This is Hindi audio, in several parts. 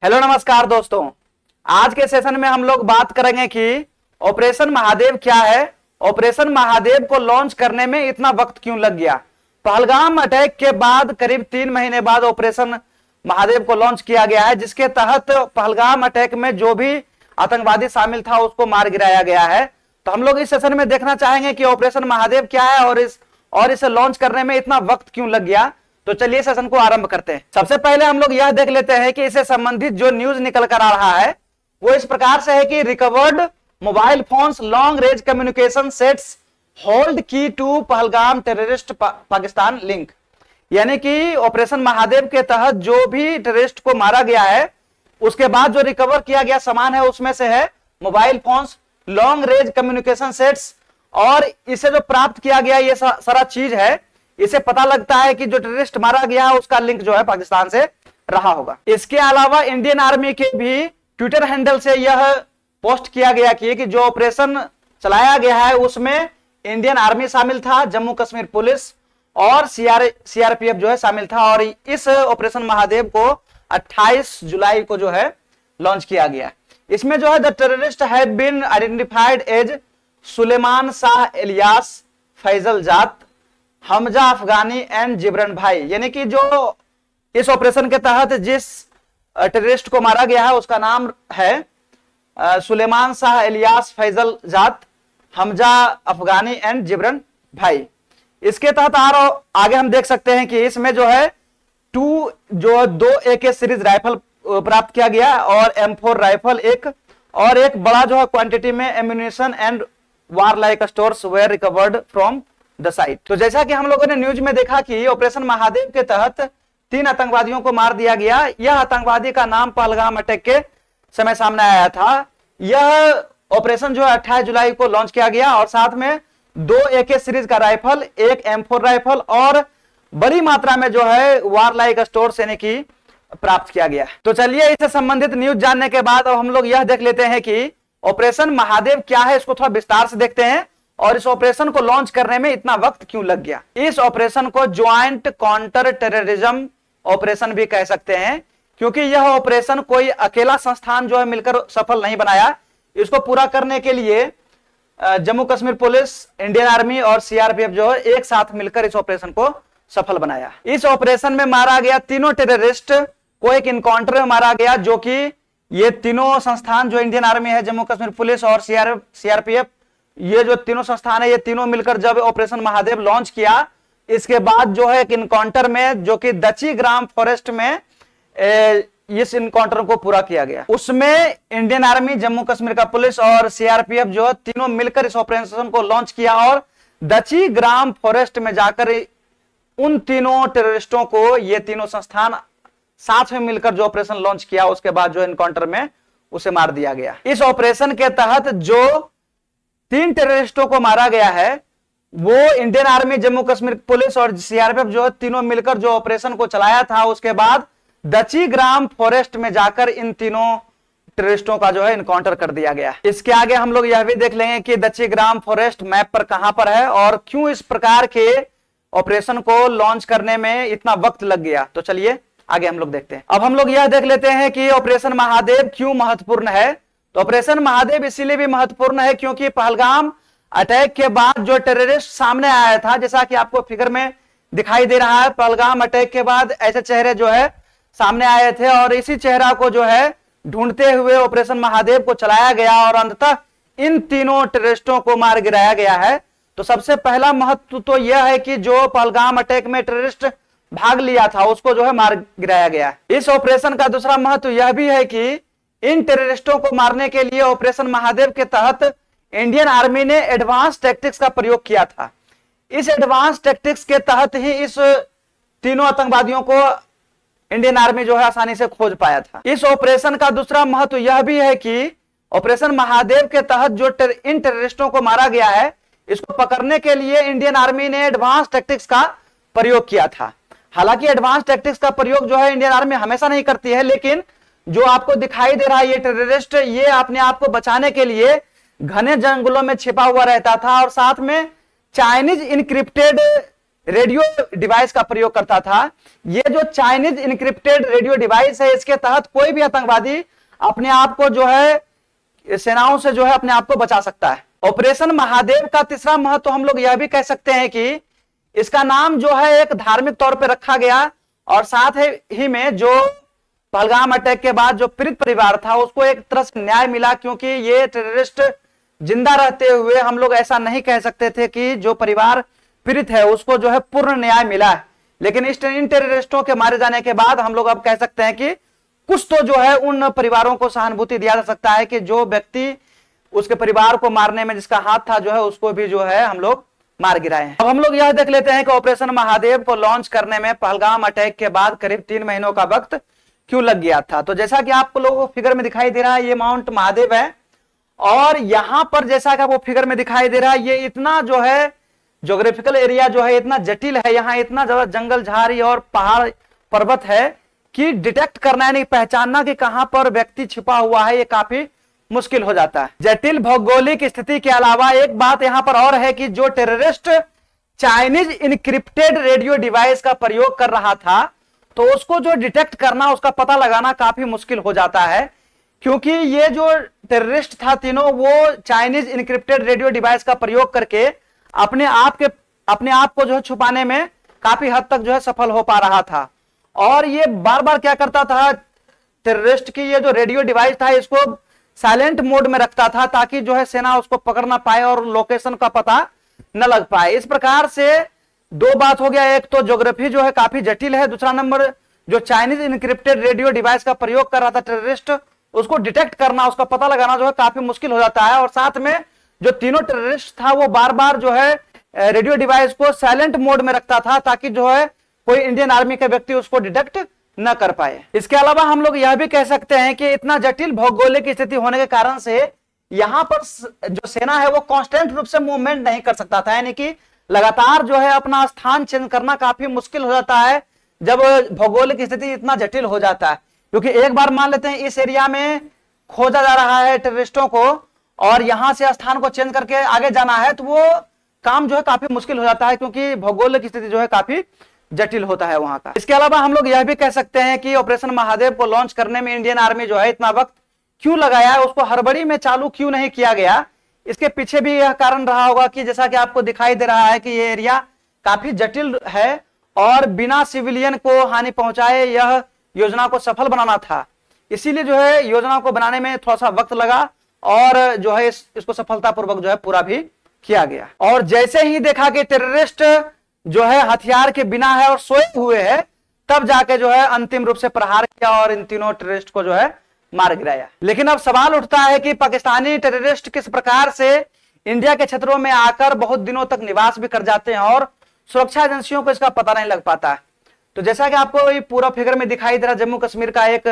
हेलो नमस्कार दोस्तों। आज के सेशन में हम लोग बात करेंगे कि ऑपरेशन महादेव क्या है। ऑपरेशन महादेव को लॉन्च करने में इतना वक्त क्यों लग गया। पहलगाम अटैक के बाद करीब 3 महीने बाद ऑपरेशन महादेव को लॉन्च किया गया है, जिसके तहत पहलगाम अटैक में जो भी आतंकवादी शामिल था उसको मार गिराया गया है। तो हम लोग इस सेशन में देखना चाहेंगे कि ऑपरेशन महादेव क्या है और इसे लॉन्च करने में इतना वक्त क्यों लग गया। तो चलिए सेशन को आरंभ करते हैं। सबसे पहले हम लोग यह देख लेते हैं कि इससे संबंधित जो न्यूज निकल कर आ रहा है वो इस प्रकार से है कि recovered mobile phones long range communication sets hold key to Pahalgam terrorist Pakistan link. यानी कि ऑपरेशन महादेव के तहत जो भी टेररिस्ट को मारा गया है उसके बाद जो रिकवर किया गया सामान है उसमें से है mobile phones, long range communication sets. और इसे जो प्राप्त किया गया ये सारा चीज है, इसे पता लगता है कि जो टेररिस्ट मारा गया है उसका लिंक जो है पाकिस्तान से रहा होगा। इसके अलावा इंडियन आर्मी के भी ट्विटर हैंडल से यह पोस्ट किया गया कि जो ऑपरेशन चलाया गया है उसमें इंडियन आर्मी शामिल था, जम्मू कश्मीर पुलिस और सीआरपीएफ जो है शामिल था। और इस ऑपरेशन महादेव को 28 जुलाई को जो है लॉन्च किया गया। इसमें जो है the terrorist have been identified as Suleman Shah Ilyas Faisal Jat Hamza Afghani and जिब्रन भाई। यानी कि जो इस ऑपरेशन के तहत जिस टेररिस्ट को मारा गया है उसका नाम है सुलेमान शाह इलियास फैजल जात हमजा अफगानी एंड जिब्रन भाई। इसके तहत आगे हम देख सकते हैं कि इसमें जो है दो AK सीरीज राइफल प्राप्त किया गया और M4 राइफल एक और एक बड़ा जो है क्वांटिटी में ammunition and warlike stores were recovered from the site. तो जैसा कि हम लोगों ने न्यूज में देखा कि ऑपरेशन महादेव के तहत 3 आतंकवादियों को मार दिया गया। यह आतंकवादी का नाम पहलगाम अटैक के समय सामने आया था। यह ऑपरेशन जो है 28 जुलाई को लॉन्च किया गया और साथ में 2 AK सीरीज का राइफल, एक M4 राइफल और बड़ी मात्रा में जो है वार लाइक स्टोर यानी कि प्राप्त किया गया। तो चलिए इससे संबंधित न्यूज जानने के बाद अब हम लोग यह देख लेते हैं कि ऑपरेशन महादेव क्या है, इसको थोड़ा विस्तार से देखते हैं और इस ऑपरेशन को लॉन्च करने में इतना वक्त क्यों लग गया। इस ऑपरेशन को ज्वाइंट काउंटर टेररिज्म ऑपरेशन भी कह सकते हैं, क्योंकि यह ऑपरेशन कोई अकेला संस्थान जो है मिलकर सफल नहीं बनाया। इसको पूरा करने के लिए Jammu Kashmir police, Indian army और सीआरपीएफ जो है एक साथ मिलकर इस ऑपरेशन को सफल बनाया। इस ऑपरेशन में मारा गया तीनों टेररिस्ट को एक इनकाउंटर में मारा गया, जो कि ये तीनों संस्थान जो इंडियन आर्मी है, जम्मू कश्मीर पुलिस और सीआरपीएफ, ये जो तीनों संस्थान है ये तीनों मिलकर जब ऑपरेशन महादेव लॉन्च किया, इसके बाद जो है एक इनकाउंटर में जो कि दची ग्राम फॉरेस्ट में इस इनकाउंटर को पूरा किया गया। उसमें इंडियन आर्मी, जम्मू कश्मीर का पुलिस और सीआरपीएफ जो है तीनों मिलकर इस ऑपरेशन को लॉन्च किया और दची ग्राम फॉरेस्ट में जाकर उन तीनों टेररिस्टों को ये तीनों संस्थान साथ में मिलकर जो ऑपरेशन लॉन्च किया, उसके बाद जो इनकाउंटर में उसे मार दिया गया। इस ऑपरेशन के तहत जो 3 टेररिस्टों को मारा गया है वो Indian army, Jammu Kashmir police और सीआरपीएफ जो है तीनों मिलकर जो ऑपरेशन को चलाया था, उसके बाद दची ग्राम फॉरेस्ट में जाकर इन तीनों टेररिस्टों का जो है इनकाउंटर कर दिया गया। इसके आगे हम लोग यह भी देख लेंगे कि दची ग्राम फॉरेस्ट मैप पर कहां पर है और क्यों इस प्रकार के ऑपरेशन को लॉन्च करने में इतना वक्त लग गया। तो चलिए आगे हम लोग देखते हैं। अब हम लोग यह देख लेते हैं कि ऑपरेशन महादेव क्यों महत्वपूर्ण है। तो ऑपरेशन महादेव इसीलिए भी महत्वपूर्ण है क्योंकि पहलगाम अटैक के बाद जो टेररिस्ट सामने आया था, जैसा कि आपको फिगर में दिखाई दे रहा है, पहलगाम अटैक के बाद ऐसे चेहरे जो है सामने आए थे और इसी चेहरा को जो है ढूंढते हुए ऑपरेशन महादेव को चलाया गया और अंततः इन तीनों टेररिस्टों को मार गिराया गया है। तो सबसे पहला महत्व तो यह है कि जो पहलगाम अटैक में टेररिस्ट भाग लिया था उसको जो है मार गिराया गया। इस ऑपरेशन का दूसरा महत्व यह भी है कि इन टेररिस्टों को मारने के लिए ऑपरेशन महादेव के तहत इंडियन आर्मी ने एडवांस टैक्टिक्स का प्रयोग किया था। इस एडवांस टैक्टिक्स के तहत ही इस तीनों आतंकवादियों को इंडियन आर्मी जो है आसानी से खोज पाया था। इस ऑपरेशन का दूसरा महत्व यह भी है कि ऑपरेशन महादेव के तहत जो इन टेररिस्टों को मारा गया है, इसको पकड़ने के लिए इंडियन आर्मी ने एडवांस टैक्टिक्स का प्रयोग किया था। हालांकि एडवांस टैक्टिक्स का प्रयोग जो है इंडियन आर्मी हमेशा नहीं करती है, लेकिन जो आपको दिखाई दे रहा है ये टेररिस्ट, ये अपने आप को बचाने के लिए घने जंगलों में छिपा हुआ रहता था और साथ में चाइनीज इनक्रिप्टेड रेडियो डिवाइस का प्रयोग करता था। ये जो चाइनीज इनक्रिप्टेड रेडियो डिवाइस है, इसके तहत कोई भी आतंकवादी अपने आप को जो है सेनाओं से जो है अपने आप को बचा सकता है। ऑपरेशन महादेव का तीसरा महत्व तो हम लोग यह भी कह सकते हैं कि इसका नाम जो है एक धार्मिक तौर पर रखा गया, और साथ ही में जो पहलगाम अटैक के बाद जो पीड़ित परिवार था उसको एक तरह से न्याय मिला, क्योंकि ये टेररिस्ट जिंदा रहते हुए हम लोग ऐसा नहीं कह सकते थे कि जो परिवार पीड़ित है उसको जो है पूर्ण न्याय मिला है। लेकिन इन टेररिस्टों के मारे जाने के बाद हम लोग अब कह सकते हैं कि कुछ तो जो है उन परिवारों को सहानुभूति दिया जा सकता है कि जो व्यक्ति उसके परिवार को मारने में जिसका हाथ था जो है उसको भी जो है हम लोग मार गिराए हैं। अब हम लोग यह देख लेते हैं कि ऑपरेशन महादेव को लॉन्च करने में पहलगाम अटैक के बाद करीब 3 महीनों का वक्त क्यों लग गया था। तो जैसा कि आप लोगों को फिगर में दिखाई दे रहा है, ये माउंट महादेव है, और यहां पर जैसा कि आपको फिगर में दिखाई दे रहा है, ये इतना जो है ज्योग्राफिकल एरिया जो है इतना जटिल है, यहाँ इतना ज्यादा जंगल झाड़ी और पहाड़ पर्वत है कि डिटेक्ट करना यानी पहचानना कि कहां पर व्यक्ति छिपा हुआ है ये काफी मुश्किल हो जाता है। जटिल भौगोलिक स्थिति के अलावा एक बात यहां पर और है कि जो terrorist Chinese encrypted radio device का प्रयोग कर रहा था, तो उसको जो डिटेक्ट करना, उसका पता लगाना काफी मुश्किल हो जाता है, क्योंकि ये जो टेररिस्ट था तीनों, वो चाइनीज इनक्रिप्टेड रेडियो डिवाइस का प्रयोग करके अपने आप को जो है छुपाने में काफी हद तक जो है सफल हो पा रहा था। और ये बार बार क्या करता था, टेररिस्ट की ये जो रेडियो डिवाइस था इसको साइलेंट मोड में रखता था, ताकि जो है सेना उसको पकड़ ना पाए और लोकेशन का पता न लग पाए। इस प्रकार से दो बात हो गया, एक तो ज्योग्राफी जो है काफी जटिल है, दूसरा नंबर जो चाइनीज इनक्रिप्टेड रेडियो डिवाइस का प्रयोग कर रहा था टेररिस्ट, उसको डिटेक्ट करना, उसका पता लगाना जो है काफी मुश्किल हो जाता है। और साथ में जो तीनों टेररिस्ट था वो बार बार जो है रेडियो डिवाइस को साइलेंट मोड में रखता था, ताकि जो है कोई इंडियन आर्मी का व्यक्ति उसको डिटेक्ट न कर पाए। इसके अलावा हम लोग यह भी कह सकते हैं कि इतना जटिल भौगोलिक स्थिति होने के कारण से यहां पर जो सेना है वो कांस्टेंट रूप से मूवमेंट नहीं कर सकता था, यानी कि लगातार जो है अपना स्थान चेंज करना काफी मुश्किल हो जाता है जब भौगोलिक स्थिति इतना जटिल हो जाता है। क्योंकि एक बार मान लेते हैं इस एरिया में खोजा जा रहा है टेररिस्टों को, और यहां से स्थान को चेंज करके आगे जाना है, तो वो काम जो है काफी मुश्किल हो जाता है, क्योंकि भौगोलिक स्थिति जो है काफी जटिल होता है वहां का। इसके अलावा हम लोग यह भी कह सकते हैं कि ऑपरेशन महादेव को लॉन्च करने में इंडियन आर्मी जो है इतना वक्त क्यों लगाया है, उसको हड़बड़ी में चालू क्यों नहीं किया गया। इसके पीछे भी यह कारण रहा होगा कि जैसा कि आपको दिखाई दे रहा है कि ये एरिया काफी जटिल है, और बिना सिविलियन को हानि पहुंचाए यह योजना को सफल बनाना था। इसीलिए जो है योजना को बनाने में थोड़ा सा वक्त लगा, और जो है इसको सफलतापूर्वक जो है पूरा भी किया गया। और जैसे ही देखा कि टेररिस्ट जो है हथियार के बिना है और सोए हुए है, तब जाके जो है अंतिम रूप से प्रहार किया और इन तीनों टेररिस्ट को जो है मार गिराया। लेकिन अब सवाल उठता है कि पाकिस्तानी टेररिस्ट किस प्रकार से इंडिया के क्षेत्रों में आकर बहुत दिनों तक निवास भी कर जाते हैं और सुरक्षा एजेंसियों को इसका पता नहीं लग पाता है। तो जैसा कि आपको ये पूरा फिगर में दिखाई दे रहा, जम्मू कश्मीर का एक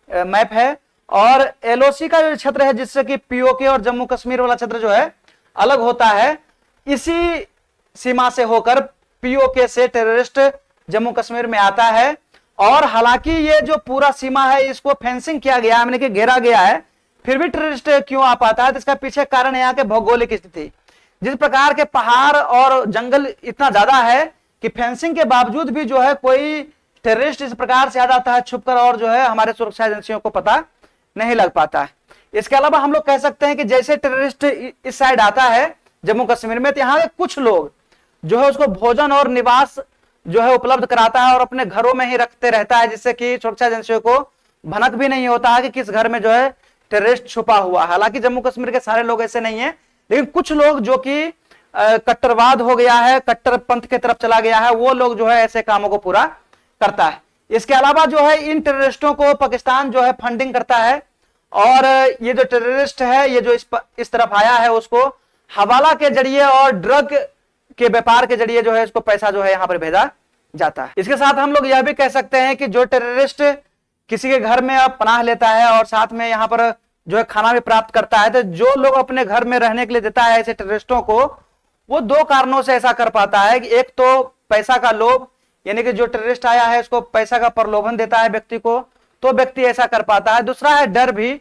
मैप है, और एलओसी का जो क्षेत्र है जिससे कि पीओके और जम्मू कश्मीर वाला क्षेत्र जो है अलग होता है, इसी सीमा से होकर पीओके से टेररिस्ट जम्मू कश्मीर में आता है। और हालांकि ये जो पूरा सीमा है इसको फेंसिंग किया गया है, यानी कि घेरा गया है, फिर भी टेररिस्ट क्यों आ पाता है, तो इसका पीछे कारण है यहाँ के भौगोलिक स्थिति। जिस प्रकार के पहाड़ और जंगल इतना ज्यादा है कि फेंसिंग के बावजूद भी जो है कोई टेररिस्ट इस प्रकार से आ जाता है छुपकर, और जो है हमारे सुरक्षा एजेंसियों को पता नहीं लग पाता है। इसके अलावा हम लोग कह सकते हैं कि जैसे टेररिस्ट इस साइड आता है जम्मू कश्मीर में, तो यहाँ के कुछ लोग जो है उसको भोजन और निवास जो है उपलब्ध कराता है और अपने घरों में ही रखते रहता है, जिससे कि सुरक्षा एजेंसियों को भनक भी नहीं होता है कि किस घर में जो है टेररिस्ट छुपा हुआ। हालांकि जम्मू कश्मीर के सारे लोग ऐसे नहीं है, लेकिन कुछ लोग जो कि कट्टरवाद हो गया है, कट्टर पंथ की तरफ चला गया है, वो लोग जो है ऐसे कामों को पूरा करता है। इसके अलावा जो है इन टेररिस्टों को पाकिस्तान जो है फंडिंग करता है, और ये जो टेररिस्ट है ये जो इस तरफ आया है उसको हवाला के जरिए और ड्रग के व्यापार के जरिए जो है इसको पैसा जो है यहाँ पर भेजा जाता है। इसके साथ हम लोग यह भी कह सकते हैं कि जो टेररिस्ट किसी के घर में अब पनाह लेता है और साथ में यहाँ पर जो है खाना भी प्राप्त करता है, तो जो लोग अपने घर में रहने के लिए देता है ऐसे टेररिस्टों को, वो दो कारणों से ऐसा कर पाता है कि एक तो पैसा का लोभ, यानी कि जो टेररिस्ट आया है उसको पैसा का प्रलोभन देता है व्यक्ति को, तो व्यक्ति ऐसा कर पाता है। दूसरा है डर भी,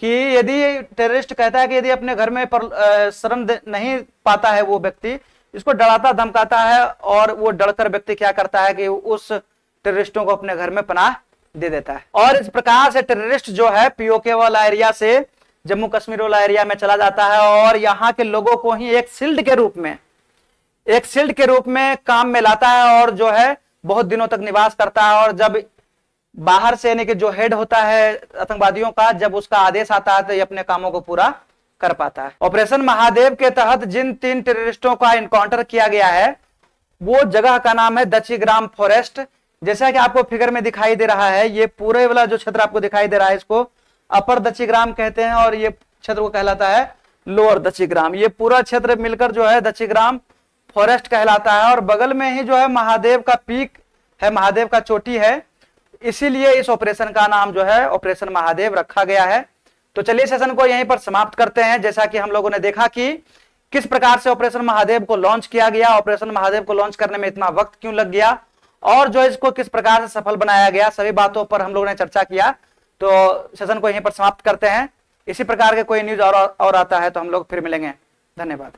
कि यदि टेररिस्ट कहता है कि यदि अपने घर में शरण नहीं पाता है वो व्यक्ति, इसको डराता धमकाता है और वो डरकर व्यक्ति क्या करता है कि उस टेररिस्टों को अपने घर में पनाह दे देता है। और इस प्रकार से टेररिस्ट जो है पीओके वाला एरिया से जम्मू कश्मीर वाला एरिया में चला जाता है और यहाँ के लोगों को ही एक शील्ड के रूप में काम में लाता है और जो है बहुत दिनों तक निवास करता है। और जब बाहर से यानी कि जो हेड होता है आतंकवादियों का, जब उसका आदेश आता है तो ये अपने कामों को पूरा कर पाता है। ऑपरेशन महादेव के तहत जिन 3 टेररिस्टों का इनकाउंटर किया गया है वो जगह का नाम है दचीग्राम फॉरेस्ट। जैसा कि आपको फिगर में दिखाई दे रहा है, ये पूरे वाला जो क्षेत्र आपको दिखाई दे रहा है इसको अपर दचीग्राम कहते हैं और ये क्षेत्र को कहलाता है लोअर दचीग्राम। ये पूरा क्षेत्र मिलकर जो है दचीग्राम फॉरेस्ट कहलाता है और बगल में ही जो है महादेव का पीक है, महादेव का चोटी है, इसीलिए इस ऑपरेशन का नाम जो है ऑपरेशन महादेव रखा गया है। तो चलिए सेशन को यहीं पर समाप्त करते हैं। जैसा कि हम लोगों ने देखा कि किस प्रकार से ऑपरेशन महादेव को लॉन्च किया गया, ऑपरेशन महादेव को लॉन्च करने में इतना वक्त क्यों लग गया और जो इसको किस प्रकार से सफल बनाया गया, सभी बातों पर हम लोगों ने चर्चा किया। तो सेशन को यहीं पर समाप्त करते हैं। इसी प्रकार के कोई न्यूज और आता है तो हम लोग फिर मिलेंगे। धन्यवाद।